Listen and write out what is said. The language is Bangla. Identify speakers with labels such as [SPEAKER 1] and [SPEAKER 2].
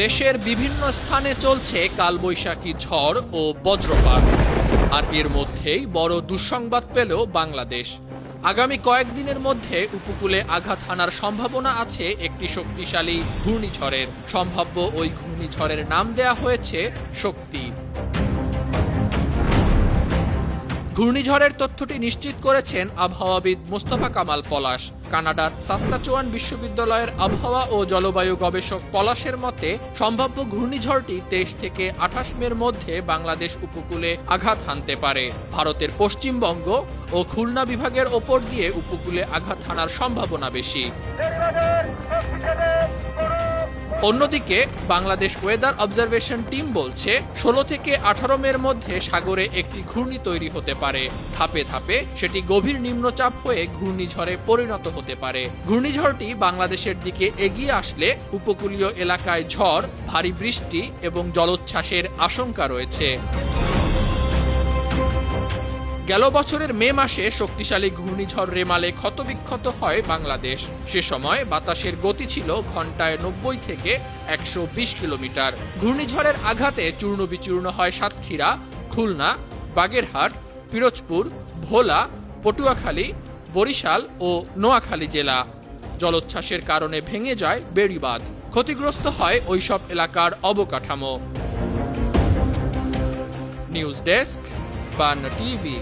[SPEAKER 1] দেশের বিভিন্ন স্থানে চলছে কালবৈশাখী ঝড় ও বজ্রপাত, আর এর মধ্যেই বড় দুঃসংবাদ পেল বাংলাদেশ। আগামী কয়েকদিনের মধ্যে উপকূলে আঘাত হানার সম্ভাবনা আছে একটি শক্তিশালী ঘূর্ণিঝড়ের। সম্ভাব্য ওই ঘূর্ণিঝড়ের নাম দেয়া হয়েছে শক্তি। ঘূর্ণিঝড়ের তথ্যটি নিশ্চিত করেছেন আবহাওয়াবিদ মোস্তফা কামাল পলাশ। কানাডার সাসকাচুয়ান বিশ্ববিদ্যালয়ের আবহাওয়া ও জলবায়ু গবেষক পলাশের মতে, সম্ভাব্য ঘূর্ণিঝড়টি 23 থেকে 28 মের মধ্যে বাংলাদেশ উপকূলে আঘাত হানতে পারে। ভারতের পশ্চিমবঙ্গ ও খুলনা বিভাগের ওপর দিয়ে উপকূলে আঘাত হানার সম্ভাবনা বেশি। অন্যদিকে বাংলাদেশ ওয়েদার অবজারভেশন টিম বলছে 16 থেকে 18 মের মধ্যে সাগরে একটি ঘূর্ণি তৈরি হতে পারে। ধাপে ধাপে সেটি গভীর নিম্নচাপ হয়ে ঘূর্ণিঝড়ে পরিণত হতে পারে। ঘূর্ণিঝড়টি বাংলাদেশের দিকে এগিয়ে আসলে উপকূলীয় এলাকায় ঝড়, ভারী বৃষ্টি এবং জলোচ্ছ্বাসের আশঙ্কা রয়েছে। গেল বছরের মে মাসে শক্তিশালী ঘূর্ণিঝড় রেমালে ক্ষতবিক্ষত হয় বাংলাদেশ। সে সময় বাতাসের গতি ছিল ঘন্টায় 90 থেকে 120 কিলোমিটার। ঘূর্ণিঝড়ের আঘাতে চূর্ণবিচূর্ণ হয় সাতক্ষীরা, খুলনা, বাগেরহাট, পিরোজপুর, ভোলা, পটুয়াখালী, বরিশাল ও নোয়াখালী জেলা। জলোচ্ছ্বাসের কারণে ভেঙে যায় বেড়িবাঁধ। ক্ষতিগ্রস্ত হয় ওইসব এলাকার অবকাঠামো। নিউজ ডেস্ক, বান টিভি।